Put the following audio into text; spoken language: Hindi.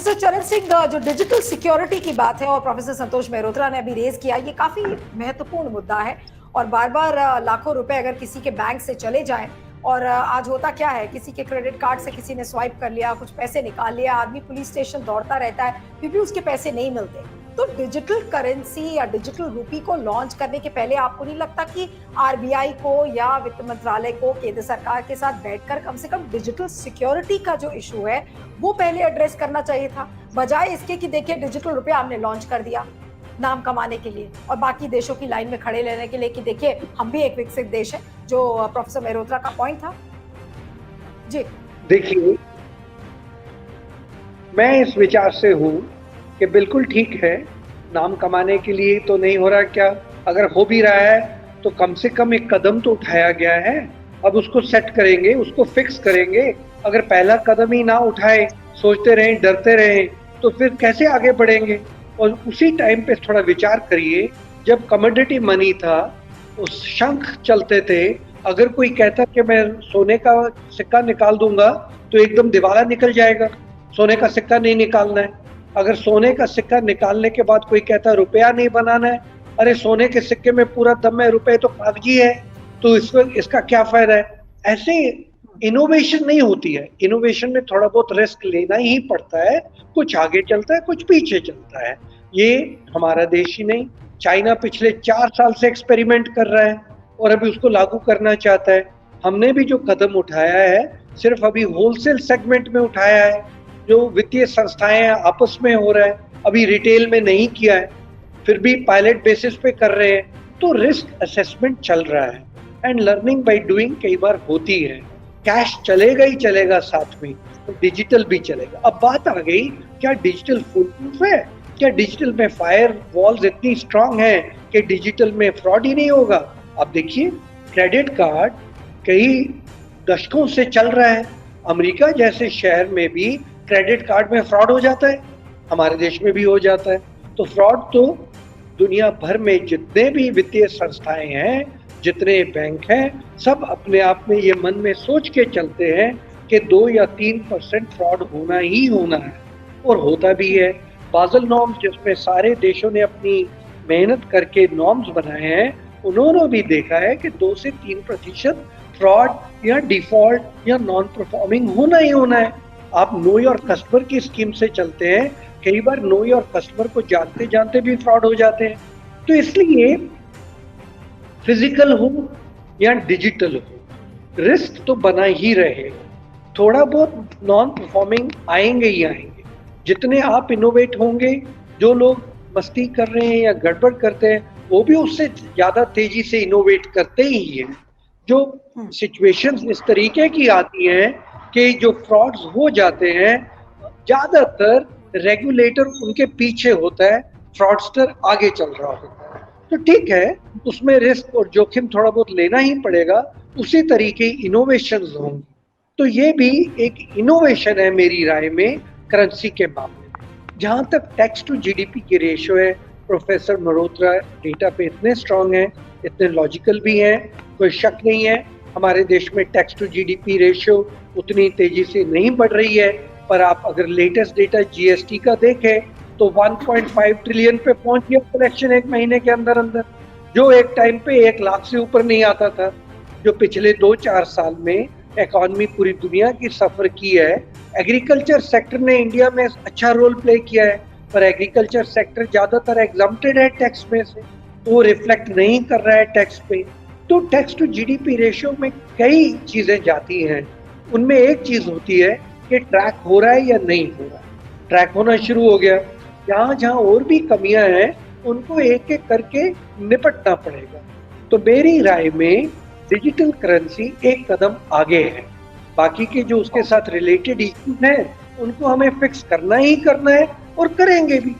प्रोफेसर चरण सिंह, जो डिजिटल सिक्योरिटी की बात है और प्रोफेसर संतोष मेहरोत्रा ने अभी रेज किया, ये काफी महत्वपूर्ण मुद्दा है। और बार बार लाखों रुपए अगर किसी के बैंक से चले जाएं, और आज होता क्या है, किसी के क्रेडिट कार्ड से किसी ने स्वाइप कर लिया, कुछ पैसे निकाल लिया, आदमी पुलिस स्टेशन दौड़ता रहता है, फिर भी उसके पैसे नहीं मिलते। तो डिजिटल करेंसी या डिजिटल रूपी को लॉन्च करने के पहले आपको नहीं लगता कि आरबीआई को या वित्त मंत्रालय को केंद्र सरकार के साथ बैठकर कम से कम डिजिटल सिक्योरिटी का जो इशू है वो पहले एड्रेस करना चाहिए था, बजाय इसके कि देखिए डिजिटल रुपया हमने लॉन्च कर दिया नाम कमाने के लिए और बाकी देशों की लाइन में खड़े रहने के लिए कि देखिए हम भी एक विकसित देश है, जो प्रोफेसर मेहरोत्रा का पॉइंट था। जी देखिए, मैं इस विचार से हूँ कि बिल्कुल ठीक है, नाम कमाने के लिए तो नहीं हो रहा, क्या अगर हो भी रहा है तो कम से कम एक कदम तो उठाया गया है। अब उसको सेट करेंगे, उसको फिक्स करेंगे। अगर पहला कदम ही ना उठाए, सोचते रहें, डरते रहें, तो फिर कैसे आगे बढ़ेंगे। और उसी टाइम पे थोड़ा विचार करिए, जब कमोडिटी मनी था, उस शंख चलते थे, अगर कोई कहता कि मैं सोने का सिक्का निकाल दूंगा तो एकदम दिवाला निकल जाएगा, सोने का सिक्का नहीं निकालना है। अगर सोने का सिक्का निकालने के बाद कोई कहता रुपया नहीं बनाना है, अरे सोने के सिक्के में पूरा दम है, रुपए तो कागजी है, तो इसका क्या फायदा है। ऐसे इनोवेशन नहीं होती है। इनोवेशन में थोड़ा बहुत रिस्क लेना ही पड़ता है, कुछ आगे चलता है, कुछ पीछे चलता है। ये हमारा देश ही नहीं, चाइना पिछले 4 साल से एक्सपेरिमेंट कर रहा है और अभी उसको लागू करना चाहता है। हमने भी जो कदम उठाया है सिर्फ अभी होलसेल सेगमेंट में उठाया है, जो वित्तीय संस्थाएं आपस में हो रहा है, अभी रिटेल में नहीं किया है, फिर भी पायलट बेसिस पे कर रहे हैं। तो रिस्क असेसमेंट चल रहा है एंड लर्निंग बाय डूइंग कई बार होती है। कैश चलेगा ही चलेगा, साथ में तो डिजिटल भी चलेगा। अब बात आ गई, क्या डिजिटल फुल प्रूफ है? क्या डिजिटल में फायर वॉल्स इतनी स्ट्रांग है कि डिजिटल में फ्रॉड ही नहीं होगा? अब देखिए, क्रेडिट कार्ड कई दशकों से चल रहा है। अमेरिका जैसे शहर में भी क्रेडिट कार्ड में फ्रॉड हो जाता है, हमारे देश में भी हो जाता है। तो फ्रॉड तो दुनिया भर में जितने भी वित्तीय संस्थाएं हैं, जितने बैंक हैं, सब अपने आप में ये मन में सोच के चलते हैं कि 2 या 3% फ्रॉड होना ही होना है, और होता भी है। बाज़ल नॉर्म्स, जिसमें सारे देशों ने अपनी मेहनत करके नॉर्म्स बनाए हैं, उन्होंने भी देखा है कि 2 से 3% फ्रॉड या डिफॉल्ट या नॉन परफॉर्मिंग होना ही होना है। आप नो योर कस्टमर की स्कीम से चलते हैं, कई बार नो योर कस्टमर को जानते जानते भी फ्रॉड हो जाते हैं। तो इसलिए फिजिकल हो या डिजिटल हो, रिस्क तो बना ही रहेगा। थोड़ा बहुत नॉन परफॉर्मिंग आएंगे ही आएंगे। जितने आप इनोवेट होंगे, जो लोग मस्ती कर रहे हैं या गड़बड़ करते हैं, वो भी उससे ज्यादा तेजी से इनोवेट करते ही हैं। जो सिचुएशंस इस तरीके की आती हैं कि जो फ्रॉड्स हो जाते हैं, ज्यादातर रेगुलेटर उनके पीछे होता है, फ्रॉडस्टर आगे चल रहा होता है। तो ठीक है, उसमें रिस्क और जोखिम थोड़ा बहुत लेना ही पड़ेगा। उसी तरीके इनोवेशंस होंगे। तो ये भी एक इनोवेशन है मेरी राय में करेंसी के मामले में। जहां तक टैक्स टू जीडीपी की रेशियो है, प्रोफेसर मेहरोत्रा डेटा पे इतने स्ट्रांग हैं, इतने लॉजिकल भी हैं, कोई शक नहीं है हमारे देश में टैक्स टू जीडीपी रेशियो उतनी तेजी से नहीं बढ़ रही है। पर आप अगर लेटेस्ट डेटा जीएसटी का देखें तो 1.5 ट्रिलियन पे पहुंच गया कलेक्शन एक महीने के अंदर अंदर, जो एक टाइम पे 1 लाख से ऊपर नहीं आता था। जो पिछले 2-4 साल में इकॉनमी पूरी दुनिया की सफर की है। एग्रीकल्चर सेक्टर ने इंडिया में अच्छा रोल प्ले किया है, पर एग्रीकल्चर सेक्टर ज्यादातर एग्जम्प्टेड है टैक्स में से, तो वो रिफ्लेक्ट नहीं कर रहा है टैक्स पे। तो टैक्स टू जीडीपी रेशियो में कई चीजें जाती हैं, उनमें एक चीज होती है कि ट्रैक हो रहा है या नहीं हो रहा है। ट्रैक होना शुरू हो गया, जहां जहां और भी कमियां हैं उनको एक एक करके निपटना पड़ेगा। तो मेरी राय में डिजिटल करेंसी एक कदम आगे है। बाकी के जो उसके साथ रिलेटेड इश्यूज हैं उनको हमें फिक्स करना ही करना है और करेंगे भी।